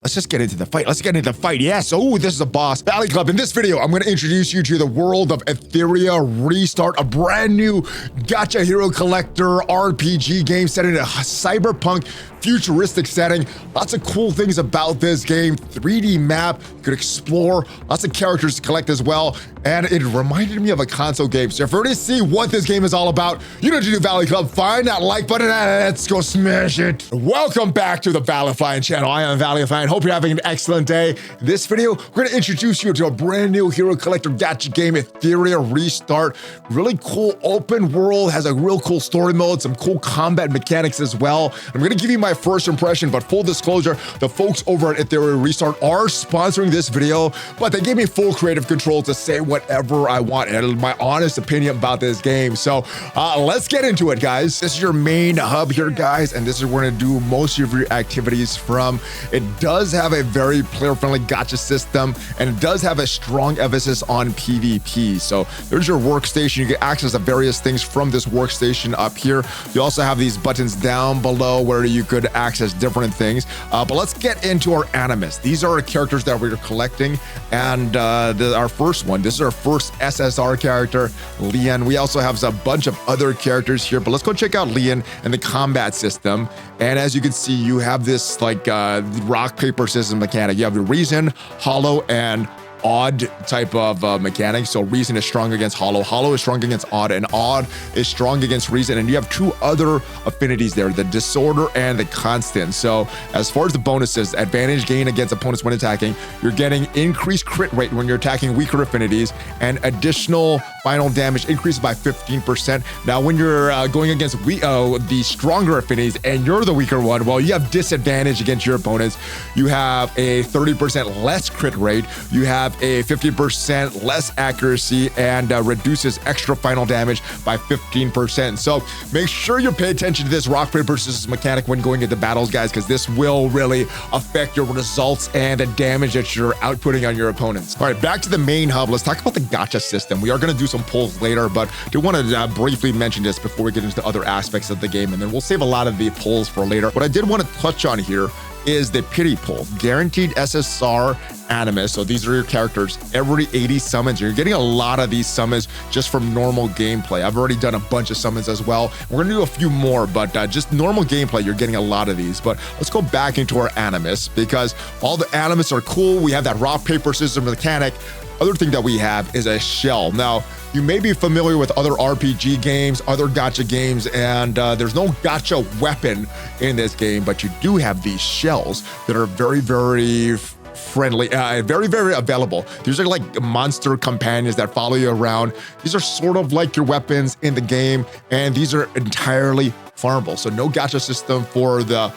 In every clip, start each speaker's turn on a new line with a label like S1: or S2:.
S1: let's just get into the fight. Let's get into the fight. Yes. Oh, this is a boss. Valley Club. In this video, I'm going to introduce you to the world of Etheria Restart, a brand new gacha hero collector RPG game set in a cyberpunk futuristic setting. Lots of cool things about this game. 3D map, you could explore, lots of characters to collect as well. And it reminded me of a console game. So if you're ready to see what this game is all about, you know what to do, Valley Club. Find that like button and let's go smash it. Welcome back to the ValleyFlyin channel. I am ValleyFlyin. Hope you're having an excellent day. In this video, we're gonna introduce you to a brand new hero collector gacha game, Etheria Restart. Really cool open world, has a real cool story mode, some cool combat mechanics as well. I'm gonna give you my first impression, but full disclosure, the folks over at Etheria Restart are sponsoring this video, but they gave me full creative control to say whatever I want and my honest opinion about this game. So let's get into it, guys. This is your main hub here, guys, and this is where we're gonna do most of your activities from. It does have a very player-friendly gacha system, and it does have a strong emphasis on PvP. So there's your workstation. You get access to various things from this workstation up here. You also have these buttons down below where you could access different things. But let's get into our animus. These are our characters that we're collecting, and our first one, this is our first SSR character, Lian. We also have a bunch of other characters here, but let's go check out Lian and the combat system. And as you can see, you have this like rock, paper, scissors mechanic. You have the reason, hollow, and odd type of mechanic. So reason is strong against hollow, hollow is strong against odd, and odd is strong against reason. And you have two other affinities there, the disorder and the constant. So as far as the bonuses, advantage gain against opponents when attacking, you're getting increased crit rate when you're attacking weaker affinities, and additional final damage increases by 15%. Now when you're going against the stronger affinities and you're the weaker one, well, you have disadvantage against your opponents. You have a 30% less crit rate, you have a 50% less accuracy, and reduces extra final damage by 15%. So make sure you pay attention to this rock, paper, scissors mechanic when going into battles, guys, because this will really affect your results and the damage that you're outputting on your opponents. All right, back to the main hub. Let's talk about the gacha system. We are going to do some pulls later, but I do want to briefly mention this before we get into the other aspects of the game, and then we'll save a lot of the pulls for later. What I did want to touch on here is the pity pull, guaranteed SSR animus. So these are your characters every 80 summons. You're getting a lot of these summons just from normal gameplay. I've already done a bunch of summons as well. We're gonna do a few more, but just normal gameplay, you're getting a lot of these. But let's go back into our animus, because all the animus are cool. We have that rock, paper, scissors mechanic. Other thing that we have is a shell. Now, you may be familiar with other RPG games, other gacha games, and there's no gacha weapon in this game, but you do have these shells that are very, very friendly, very, very available. These are like monster companions that follow you around. These are sort of like your weapons in the game, and these are entirely farmable. So no gacha system for the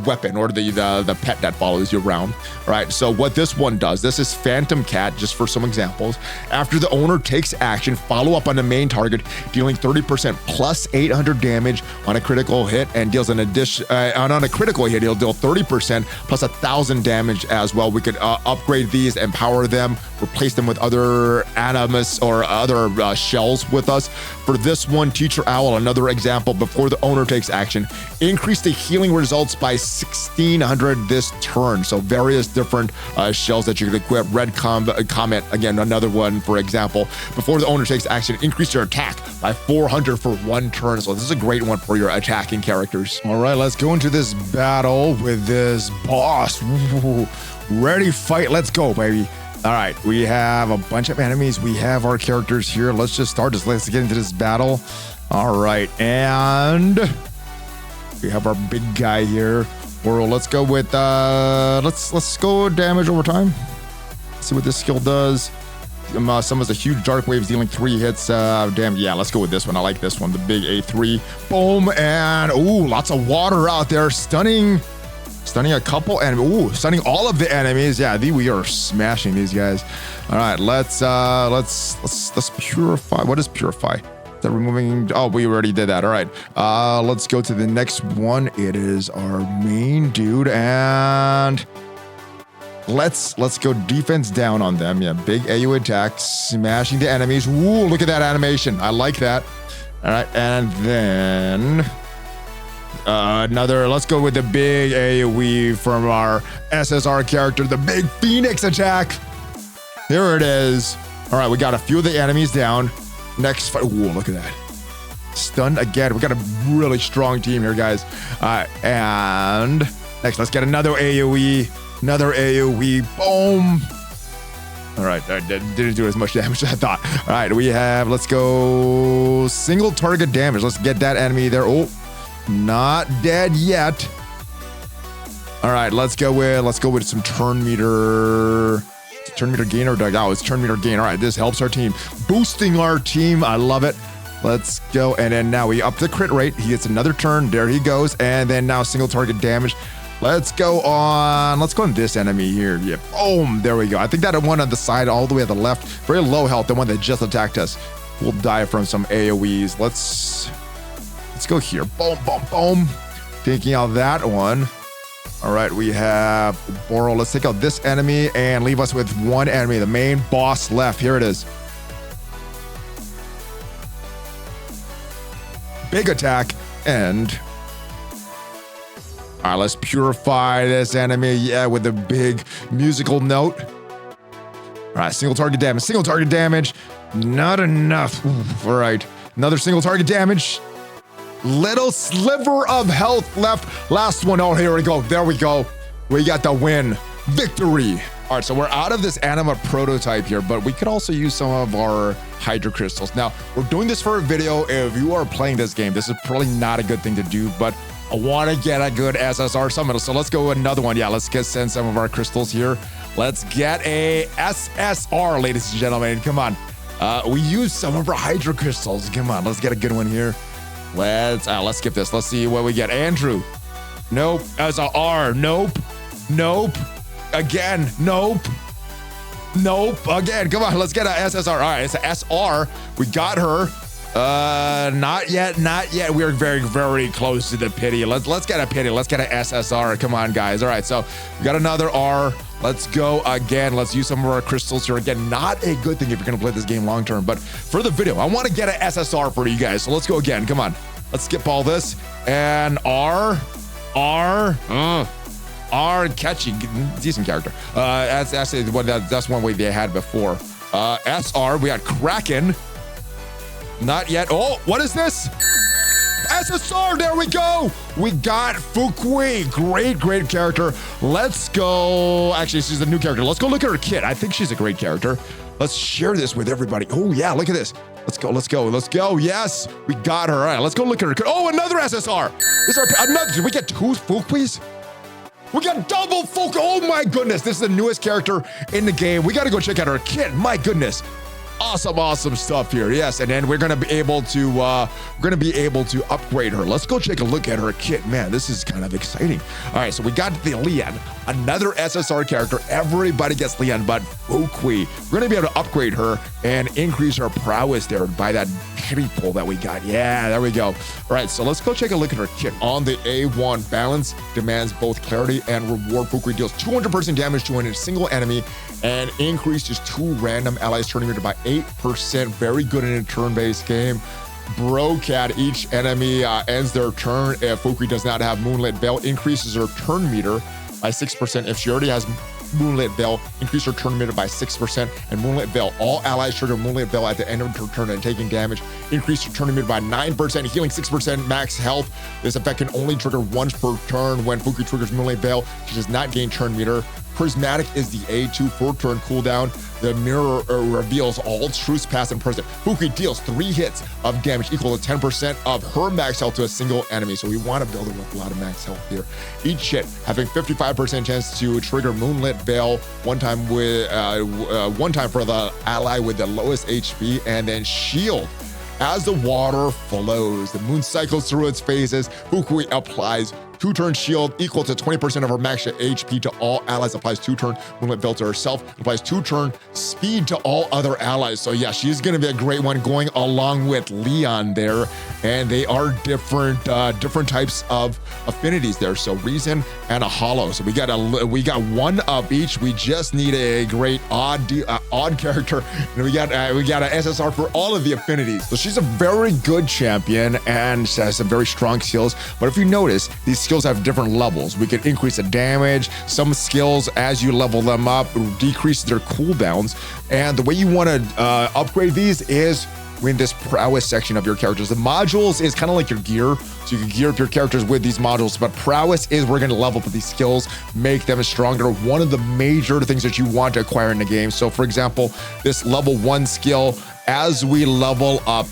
S1: weapon or the pet that follows you around. All right, so what this one does, this is Phantom Cat, just for some examples. After the owner takes action, follow up on the main target, dealing 30% plus 800 damage on a critical hit, and deals an addition, on a critical hit, he'll deal 30% plus 1,000 damage as well. We could upgrade these, empower them, replace them with other animus or other shells with us. For this one, Teacher Owl, another example, before the owner takes action, increase the healing results by 1,600 this turn. So various different shells that you can equip. Red Comet, again, another one, for example. Before the owner takes action, increase your attack by 400 for one turn. So this is a great one for your attacking characters. All right, let's go into this battle with this boss. Ooh, ready, fight, let's go, baby. All right, we have a bunch of enemies. We have our characters here. Let's just start this. Let's get into this battle. All right, and we have our big guy here. Or let's go with let's go damage over time. Let's see what this skill does. Summons a huge dark waves, dealing 3 hits. Damn, yeah, let's go with this one. I like this one, the big A3. Boom, and ooh, lots of water out there. Stunning a couple, and ooh, stunning all of the enemies. Yeah, we are smashing these guys. All right, let's purify. What is purify? Is that removing? Oh, we already did that. All right, let's go to the next one. It is our main dude, and let's go defense down on them. Yeah, big AU attack, smashing the enemies. Ooh, look at that animation. I like that. All right, and then Let's go with the big AoE from our SSR character, the big Phoenix attack. Here it is. All right, we got a few of the enemies down. Next fight. Whoa, look at that. Stunned again. We got a really strong team here, guys. And next, let's get another AoE. Another AoE. Boom. All right, that didn't do as much damage as I thought. All right, we have, let's go single target damage. Let's get that enemy there. Oh, not dead yet. All right, let's go with some turn meter. Turn meter gain or oh, it's turn meter gain. All right, this helps our team, boosting our team. I love it. Let's go, and then now we up the crit rate. He gets another turn. There he goes, and then now single target damage. Let's go on this enemy here. Yeah, boom, there we go. I think that one on the side all the way at the left, very low health, the one that just attacked us, will die from some AoEs. Let's go here. Boom, boom, boom. Taking out that one. All right, we have Boro. Let's take out this enemy and leave us with one enemy, the main boss left. Here it is. Big attack and... All right, let's purify this enemy. Yeah, with a big musical note. All right, single target damage. Single target damage. Not enough. Oof, all right, another single target damage. Little sliver of health left. Last one. Oh, here we go. There we go. We got the win. Victory. All right, so we're out of this anima prototype here, but we could also use some of our Hydra crystals. Now, we're doing this for a video. If you are playing this game, this is probably not a good thing to do, but I want to get a good SSR summon. So let's go with another one. Yeah, let's send some of our crystals here. Let's get a SSR, ladies and gentlemen. Come on. We use some of our Hydra crystals. Come on, let's get a good one here. Let's skip this. Let's see what we get. Andrew. Nope. SSR. Nope. Nope. Again. Nope. Nope. Again. Come on, let's get a SSR. All right, it's an SR. We got her. Not yet, not yet. We're very, very close to the pity. Let's get a pity. Let's get an SSR. Come on, guys. All right, so we got another R. Let's go again. Let's use some of our crystals here. Again, not a good thing if you're gonna play this game long term, but for the video, I want to get an SSR for you guys. So let's go again. Come on. Let's skip all this. And R, catchy, decent character. That's actually that's one way they had before. SR, we got Kraken. Not yet. Oh, what is this? SSR, there we go. We got Fuqiu. Great character. Let's go. Actually, she's a new character. Let's go look at her kit. I think she's a great character. Let's share this with everybody. Oh, yeah, look at this. Let's go. Yes, we got her. All right, let's go look at her kit. Oh, another SSR. Did we get two Fuqius? We got double Fuqiu. Oh, my goodness. This is the newest character in the game. We got to go check out her kit. My goodness. Awesome stuff here. Yes, and then we're gonna be able to upgrade her. Let's go take a look at her kit. Man, this is kind of exciting. All right, so we got the Leon, another SSR character. Everybody gets Leon, but Fuqiu. We're gonna be able to upgrade her and increase her prowess there by that pity pull that we got. Yeah, there we go. All right, so let's go take a look at her kit. On the A1, balance demands both clarity and reward. Fuqiu deals 200% damage to a single enemy and increases 2 random allies turning meter by 8%. Very good in a turn-based game. Brocat, each enemy ends their turn if Fuqiu does not have Moonlit Veil, increases her turn meter by 6%. If she already has Moonlit Veil, increase her turn meter by 6%. And Moonlit Veil, all allies trigger Moonlit Veil at the end of her turn and taking damage. Increase her turn meter by 9%, healing 6%, max health. This effect can only trigger once per turn. When Fuqiu triggers Moonlit Veil, she does not gain turn meter. Prismatic is the A2 4-turn cooldown. The mirror reveals all truths past and present. Fuqiu deals 3 hits of damage equal to 10% of her max health to a single enemy. So we want to build her with a lot of max health here. Each hit having 55% chance to trigger Moonlit Veil one time for the ally with the lowest HP, and then shield. As the water flows, the moon cycles through its phases. Fuqiu applies 2-turn shield equal to 20% of her max HP to all allies. Applies 2-turn movement built to herself. Applies 2-turn speed to all other allies. So yeah, she's gonna be a great one going along with Leon there. And they are different types of affinities there. So Reason and a Hollow. So we got one of each. We just need a great odd character. And we got an SSR for all of the affinities. So she's a very good champion and has some very strong skills. But if you notice, these skills have different levels. We can increase the damage. Some skills, as you level them up, decrease their cooldowns. And the way you want to upgrade these is in this prowess section of your characters. The modules is kind of like your gear. So you can gear up your characters with these modules, but prowess is we're going to level up these skills, make them stronger. One of the major things that you want to acquire in the game. So for example, this level 1 skill, as we level up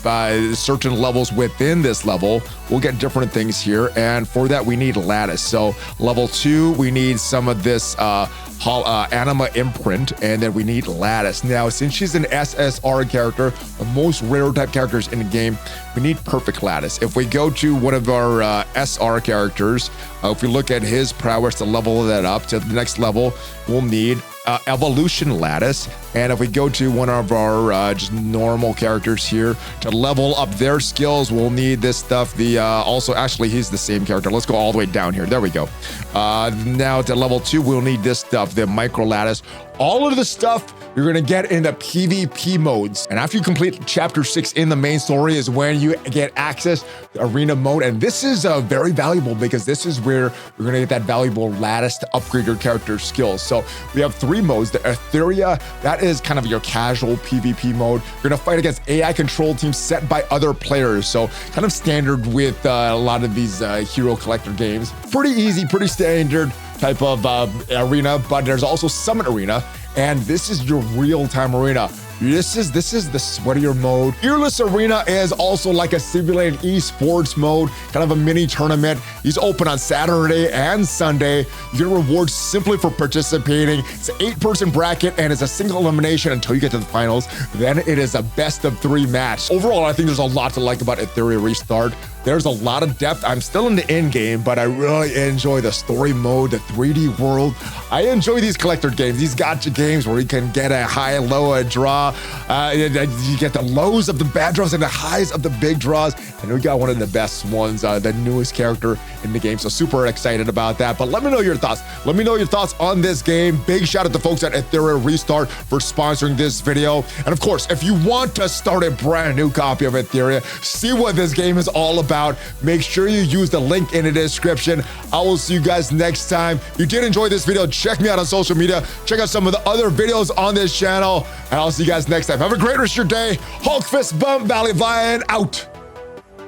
S1: certain levels within this level, we'll get different things here. And for that, we need lattice. So level 2, we need some of this anima imprint, and then we need lattice. Now, since she's an SSR character, the most rare type characters in the game, we need perfect lattice. If we go to one of our SR characters, if we look at his prowess to level that up to the next level, we'll need evolution lattice. And if we go to one of our just normal characters here to level up their skills, we'll need this stuff. Also, actually, he's the same character. Let's go all the way down here. There we go. Now to level 2, we'll need this stuff, the micro lattice. All of the stuff you're gonna get in the PvP modes. And after you complete chapter 6 in the main story is when you get access to arena mode. And this is very valuable because this is where you're gonna get that valuable lattice to upgrade your character's skills. So we have 3 modes. The Etheria, that is kind of your casual PvP mode. You're gonna fight against AI control teams set by other players. So kind of standard with a lot of these hero collector games. Pretty easy, pretty standard type of arena, but there's also Summit Arena, and this is your real-time arena. This is the sweatier mode. Fearless Arena is also like a simulated esports mode, kind of a mini tournament. He's open on Saturday and Sunday. You get rewards simply for participating. It's an 8-person bracket and it's a single elimination until you get to the finals. Then it is a best of 3 match. Overall, I think there's a lot to like about Etheria Restart. There's a lot of depth. I'm still in the end game, but I really enjoy the story mode, the 3D world. I enjoy these collector games, these gacha games where you can get a high, low, a draw. You get the lows of the bad draws and the highs of the big draws. And we got one of the best ones, the newest character in the game. So super excited about that. But let me know your thoughts. Let me know your thoughts on this game. Big shout out to folks at Etheria Restart for sponsoring this video. And of course, if you want to start a brand new copy of Etheria, see what this game is all about, make sure you use the link in the description. I will see you guys next time. If you did enjoy this video, check me out on social media. Check out some of the other videos on this channel. And I'll see you guys next time. Have a great rest of your day. Hulk fist bump, ValleyFlyin out.